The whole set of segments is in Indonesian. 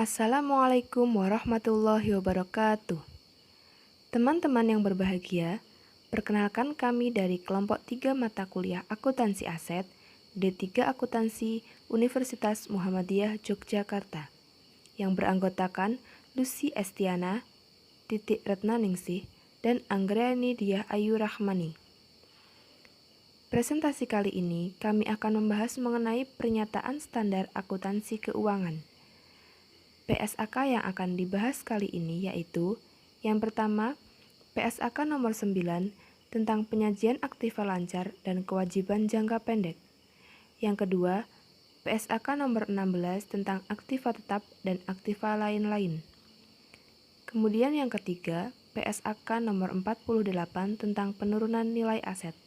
Assalamualaikum warahmatullahi wabarakatuh. Teman-teman yang berbahagia, perkenalkan kami dari kelompok 3 mata kuliah Akuntansi Aset D3 Akuntansi Universitas Muhammadiyah Yogyakarta yang beranggotakan Lucy Estiana, Titik Retnaningsih, dan Anggriani Diah Ayu Rahmani. Presentasi kali ini kami akan membahas mengenai pernyataan standar akuntansi keuangan. PSAK yang akan dibahas kali ini yaitu yang pertama, PSAK nomor 9 tentang penyajian aktiva lancar dan kewajiban jangka pendek. Yang kedua, PSAK nomor 16 tentang aktiva tetap dan aktiva lain-lain. Kemudian yang ketiga, PSAK nomor 48 tentang penurunan nilai aset.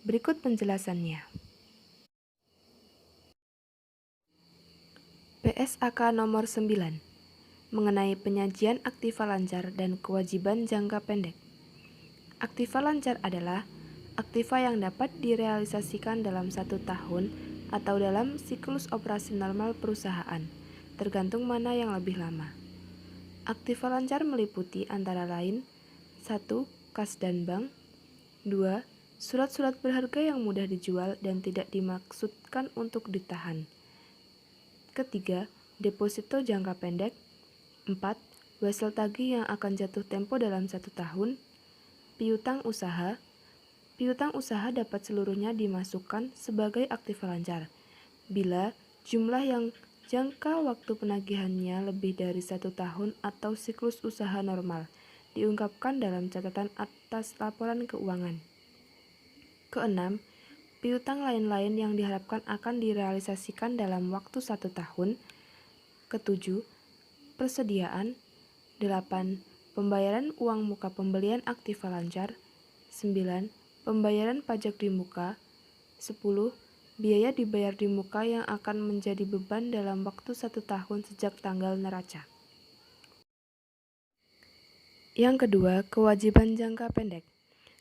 Berikut penjelasannya. PSAK nomor 9 mengenai penyajian aktiva lancar dan kewajiban jangka pendek. Aktiva lancar adalah aktiva yang dapat direalisasikan dalam 1 tahun atau dalam siklus operasi normal perusahaan, tergantung mana yang lebih lama. Aktiva lancar meliputi antara lain 1. Kas dan bank 2. Surat-surat berharga yang mudah dijual dan tidak dimaksudkan untuk ditahan. Ketiga, deposito jangka pendek. 4. Wesel tagih yang akan jatuh tempo dalam 1 tahun. Piutang usaha. Piutang usaha dapat seluruhnya dimasukkan sebagai aktiva lancar bila jumlah yang jangka waktu penagihannya lebih dari 1 tahun atau siklus usaha normal diungkapkan dalam catatan atas laporan keuangan. Keenam, piutang lain-lain yang diharapkan akan direalisasikan dalam waktu 1 tahun. Ketujuh, persediaan. 8. Pembayaran uang muka pembelian aktiva lancar. 9. Pembayaran pajak di muka. 10. Biaya dibayar di muka yang akan menjadi beban dalam waktu 1 tahun sejak tanggal neraca. Yang kedua, kewajiban jangka pendek.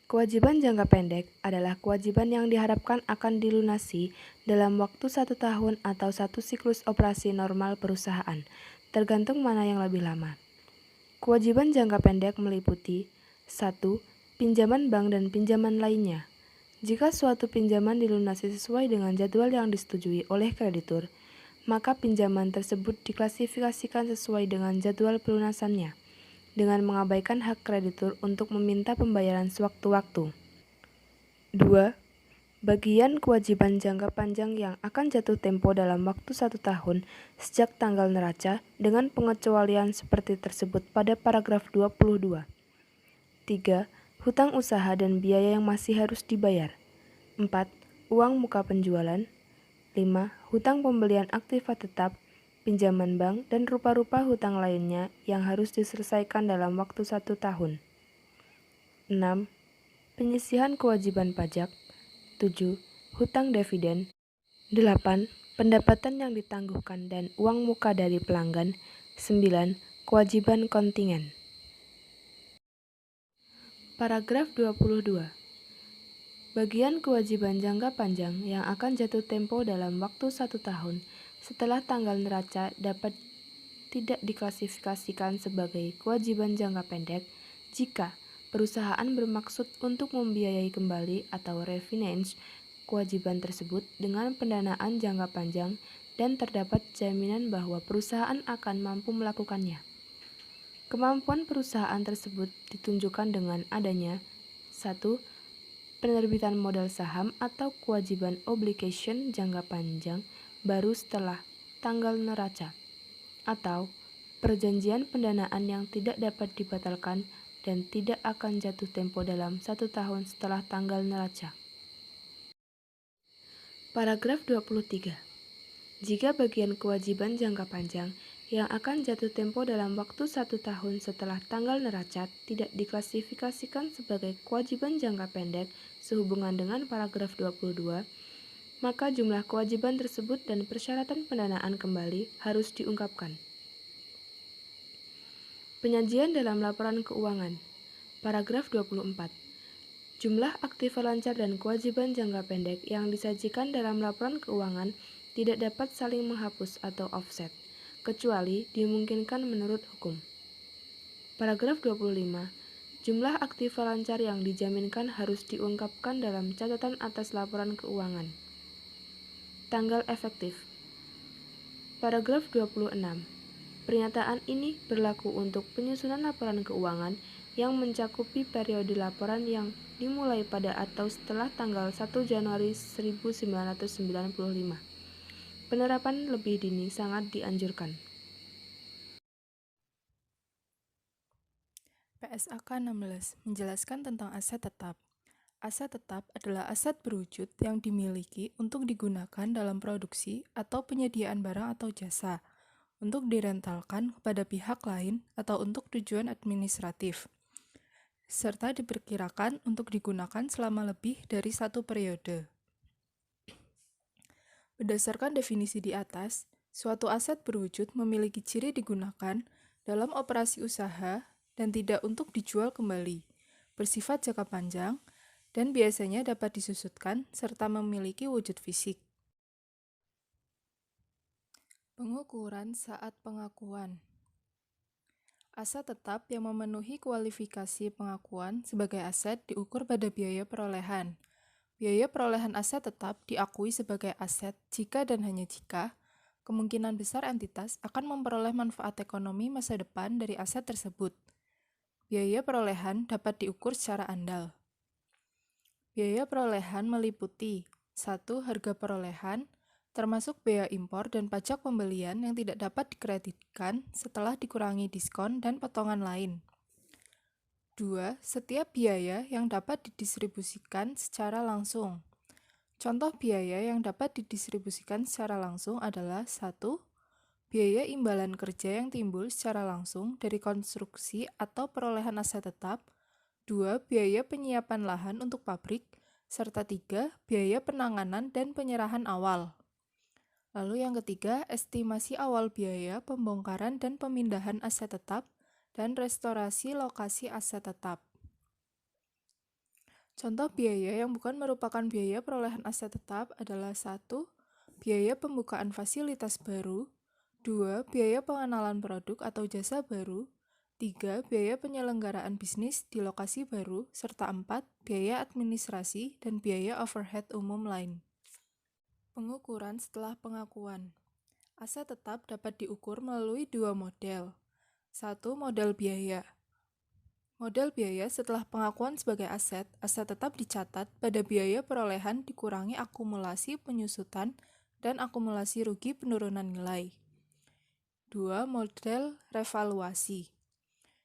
Kewajiban jangka pendek adalah kewajiban yang diharapkan akan dilunasi dalam waktu 1 tahun atau 1 siklus operasi normal perusahaan, tergantung mana yang lebih lama. Kewajiban jangka pendek meliputi 1. Pinjaman bank dan pinjaman lainnya. Jika suatu pinjaman dilunasi sesuai dengan jadwal yang disetujui oleh kreditur, maka pinjaman tersebut diklasifikasikan sesuai dengan jadwal pelunasannya, dengan mengabaikan hak kreditur untuk meminta pembayaran sewaktu-waktu. 2. Bagian kewajiban jangka panjang yang akan jatuh tempo dalam waktu 1 tahun sejak tanggal neraca dengan pengecualian seperti tersebut pada paragraf 22. 3. Hutang usaha dan biaya yang masih harus dibayar. 4. Uang muka penjualan. 5. Hutang pembelian aktiva tetap, pinjaman bank, dan rupa-rupa hutang lainnya yang harus diselesaikan dalam waktu 1 tahun. 6. Penyisihan kewajiban pajak. 7. Hutang dividen. 8. Pendapatan yang ditangguhkan dan uang muka dari pelanggan. 9. Kewajiban kontingen. Paragraf 22. Bagian kewajiban jangka panjang yang akan jatuh tempo dalam waktu 1 tahun setelah tanggal neraca dapat tidak diklasifikasikan sebagai kewajiban jangka pendek jika perusahaan bermaksud untuk membiayai kembali atau refinance kewajiban tersebut dengan pendanaan jangka panjang dan terdapat jaminan bahwa perusahaan akan mampu melakukannya. Kemampuan perusahaan tersebut ditunjukkan dengan adanya 1. Penerbitan modal saham atau kewajiban obligation jangka panjang baru setelah tanggal neraca, atau perjanjian pendanaan yang tidak dapat dibatalkan dan tidak akan jatuh tempo dalam 1 tahun setelah tanggal neraca. Paragraf 23. Jika bagian kewajiban jangka panjang yang akan jatuh tempo dalam waktu 1 tahun setelah tanggal neraca tidak diklasifikasikan sebagai kewajiban jangka pendek sehubungan dengan paragraf 22, maka jumlah kewajiban tersebut dan persyaratan pendanaan kembali harus diungkapkan. Penyajian dalam laporan keuangan. Paragraf 24. Jumlah aktiva lancar dan kewajiban jangka pendek yang disajikan dalam laporan keuangan tidak dapat saling menghapus atau offset. kecuali dimungkinkan menurut hukum. Paragraf 25. Jumlah aktiva lancar yang dijaminkan harus diungkapkan dalam catatan atas laporan keuangan. Tanggal efektif. Paragraf 26. Pernyataan ini berlaku untuk penyusunan laporan keuangan yang mencakupi periode laporan yang dimulai pada atau setelah tanggal 1 Januari 1995. Penerapan lebih dini sangat dianjurkan. PSAK 16 menjelaskan tentang aset tetap. Aset tetap adalah aset berwujud yang dimiliki untuk digunakan dalam produksi atau penyediaan barang atau jasa, untuk direntalkan kepada pihak lain atau untuk tujuan administratif, serta diperkirakan untuk digunakan selama lebih dari satu periode. Berdasarkan definisi di atas, suatu aset berwujud memiliki ciri digunakan dalam operasi usaha dan tidak untuk dijual kembali, bersifat jangka panjang, dan biasanya dapat disusutkan serta memiliki wujud fisik. Pengukuran saat pengakuan. Aset tetap yang memenuhi kualifikasi pengakuan sebagai aset diukur pada biaya perolehan. Biaya perolehan aset tetap diakui sebagai aset jika dan hanya jika kemungkinan besar entitas akan memperoleh manfaat ekonomi masa depan dari aset tersebut. Biaya perolehan dapat diukur secara andal. Biaya perolehan meliputi 1. Harga perolehan, termasuk bea impor dan pajak pembelian yang tidak dapat dikreditkan setelah dikurangi diskon dan potongan lain. 2. Setiap biaya yang dapat didistribusikan secara langsung. Contoh biaya yang dapat didistribusikan secara langsung adalah 1. Biaya imbalan kerja yang timbul secara langsung dari konstruksi atau perolehan aset tetap. 2. Biaya penyiapan lahan untuk pabrik, serta 3. Biaya penanganan dan penyerahan awal. Lalu yang ketiga, estimasi awal biaya pembongkaran dan pemindahan aset tetap dan restorasi lokasi aset tetap. Contoh biaya yang bukan merupakan biaya perolehan aset tetap adalah 1. Biaya pembukaan fasilitas baru, 2. Biaya pengenalan produk atau jasa baru, 3. Biaya penyelenggaraan bisnis di lokasi baru, serta 4. Biaya administrasi dan biaya overhead umum lain. Pengukuran setelah pengakuan. Aset tetap dapat diukur melalui dua model. 1. Model biaya. Model biaya setelah pengakuan sebagai aset tetap dicatat pada biaya perolehan dikurangi akumulasi penyusutan dan akumulasi rugi penurunan nilai. 2. Model revaluasi.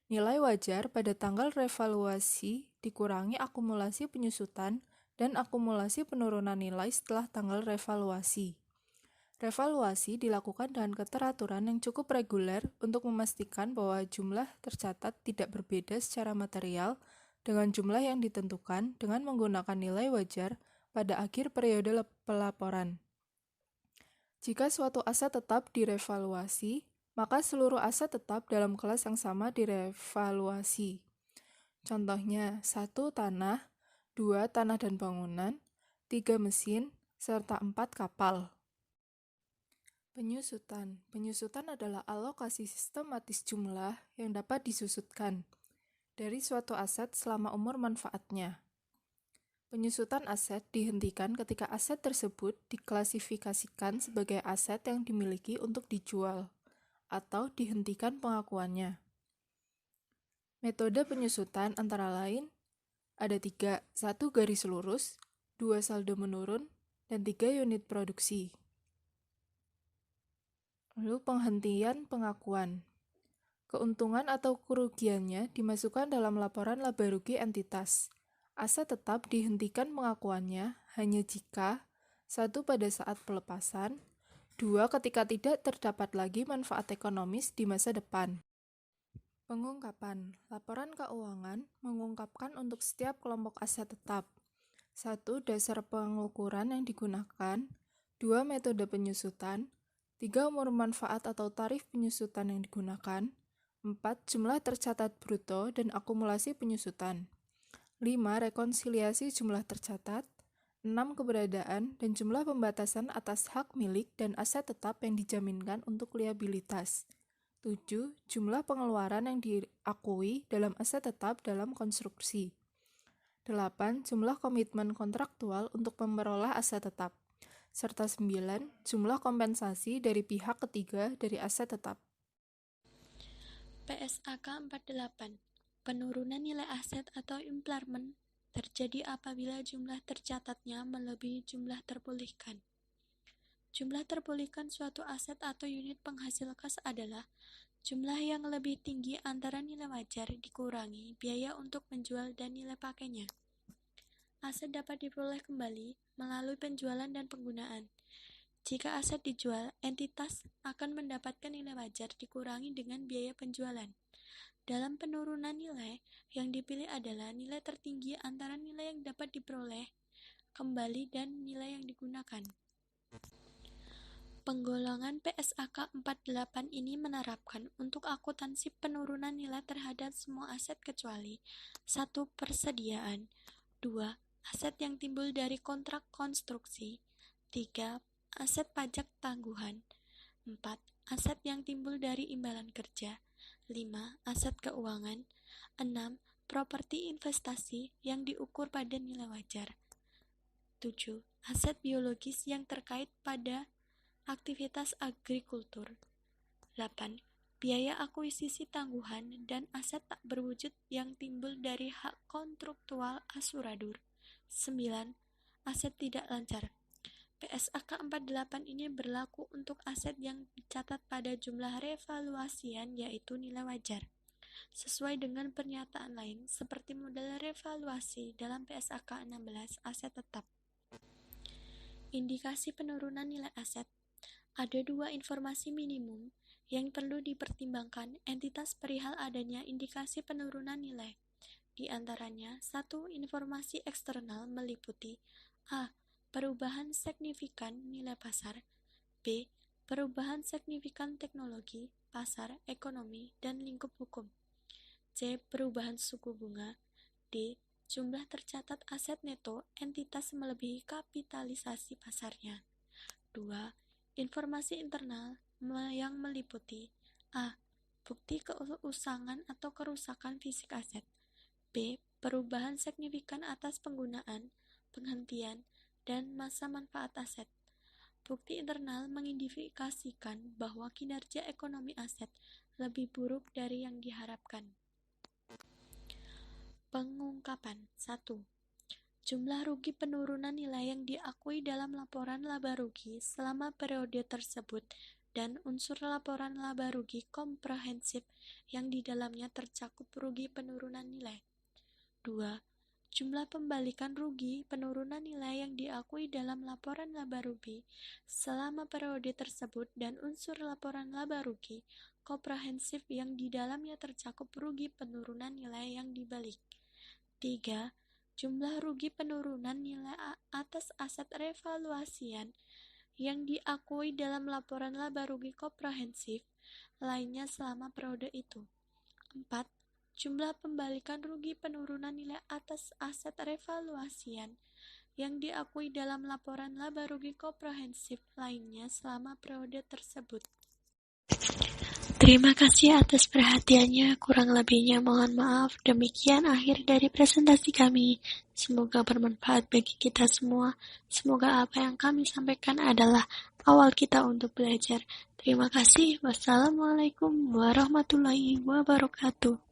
Nilai wajar pada tanggal revaluasi dikurangi akumulasi penyusutan dan akumulasi penurunan nilai setelah tanggal revaluasi. Revaluasi dilakukan dengan keteraturan yang cukup reguler untuk memastikan bahwa jumlah tercatat tidak berbeda secara material dengan jumlah yang ditentukan dengan menggunakan nilai wajar pada akhir periode pelaporan. Jika suatu aset tetap direvaluasi, maka seluruh aset tetap dalam kelas yang sama direvaluasi. Contohnya, 1. Tanah, 2. Tanah dan bangunan, 3. Mesin, serta 4. Kapal. Penyusutan. Penyusutan adalah alokasi sistematis jumlah yang dapat disusutkan dari suatu aset selama umur manfaatnya. Penyusutan aset dihentikan ketika aset tersebut diklasifikasikan sebagai aset yang dimiliki untuk dijual atau dihentikan pengakuannya. Metode penyusutan antara lain ada 3, 1 garis lurus, 2 saldo menurun, dan 3 unit produksi. Lalu penghentian pengakuan. Keuntungan atau kerugiannya dimasukkan dalam laporan laba rugi entitas. Aset tetap dihentikan pengakuannya hanya jika 1. Pada saat pelepasan, 2. Ketika tidak terdapat lagi manfaat ekonomis di masa depan. Pengungkapan. Laporan keuangan mengungkapkan untuk setiap kelompok aset tetap. 1. Dasar pengukuran yang digunakan, 2. Metode penyusutan, 3. Umur manfaat atau tarif penyusutan yang digunakan, 4. Jumlah tercatat bruto dan akumulasi penyusutan, 5. Rekonsiliasi jumlah tercatat, 6. Keberadaan dan jumlah pembatasan atas hak milik dan aset tetap yang dijaminkan untuk liabilitas. 7. Jumlah pengeluaran yang diakui dalam aset tetap dalam konstruksi. 8. Jumlah komitmen kontraktual untuk memperoleh aset tetap. Serta 9. Jumlah kompensasi dari pihak ketiga dari aset tetap. PSAK 48. Penurunan nilai aset atau impairment terjadi apabila jumlah tercatatnya melebihi jumlah terpulihkan. Jumlah terpulihkan suatu aset atau unit penghasil kas adalah jumlah yang lebih tinggi antara nilai wajar dikurangi biaya untuk menjual dan nilai pakainya. Aset dapat diperoleh kembali melalui penjualan dan penggunaan. Jika aset dijual, entitas akan mendapatkan nilai wajar dikurangi dengan biaya penjualan. Dalam penurunan nilai, yang dipilih adalah nilai tertinggi antara nilai yang dapat diperoleh kembali dan nilai yang digunakan. Penggolongan PSAK 48 ini menerapkan untuk akuntansi penurunan nilai terhadap semua aset kecuali 1. Persediaan, 2. Aset yang timbul dari kontrak konstruksi, 3. Aset pajak tangguhan, 4. Aset yang timbul dari imbalan kerja, 5. Aset keuangan, 6. Properti investasi yang diukur pada nilai wajar, 7. Aset biologis yang terkait pada aktivitas agrikultur, 8. Biaya akuisisi tangguhan dan aset tak berwujud yang timbul dari hak kontraktual asuradur, 9. Aset tidak lancar. PSAK 48 ini berlaku untuk aset yang dicatat pada jumlah revaluasian yaitu nilai wajar, sesuai dengan pernyataan lain seperti model revaluasi dalam PSAK 16 aset tetap. Indikasi penurunan nilai aset. Ada 2 informasi minimum yang perlu dipertimbangkan entitas perihal adanya indikasi penurunan nilai. Di antaranya, 1. Informasi eksternal meliputi A. Perubahan signifikan nilai pasar, B. Perubahan signifikan teknologi, pasar, ekonomi, dan lingkup hukum, C. Perubahan suku bunga, D. Jumlah tercatat aset neto entitas melebihi kapitalisasi pasarnya. 2. Informasi internal yang meliputi A. Bukti keusangan atau kerusakan fisik aset, B. Perubahan signifikan atas penggunaan, penghentian, dan masa manfaat aset. Bukti internal mengindikasikan bahwa kinerja ekonomi aset lebih buruk dari yang diharapkan. Pengungkapan. 1. Jumlah rugi penurunan nilai yang diakui dalam laporan laba rugi selama periode tersebut dan unsur laporan laba rugi komprehensif yang di dalamnya tercakup rugi penurunan nilai. 2. Jumlah pembalikan rugi penurunan nilai yang diakui dalam laporan laba rugi selama periode tersebut dan unsur laporan laba rugi komprehensif yang di dalamnya tercakup rugi penurunan nilai yang dibalik. 3. Jumlah rugi penurunan nilai atas aset revaluasian yang diakui dalam laporan laba rugi komprehensif lainnya selama periode itu. 4. Jumlah pembalikan rugi penurunan nilai atas aset revaluasian yang diakui dalam laporan laba rugi komprehensif lainnya selama periode tersebut. Terima kasih atas perhatiannya, kurang lebihnya mohon maaf. Demikian akhir dari presentasi kami. Semoga bermanfaat bagi kita semua. Semoga apa yang kami sampaikan adalah awal kita untuk belajar. Terima kasih. Wassalamualaikum warahmatullahi wabarakatuh.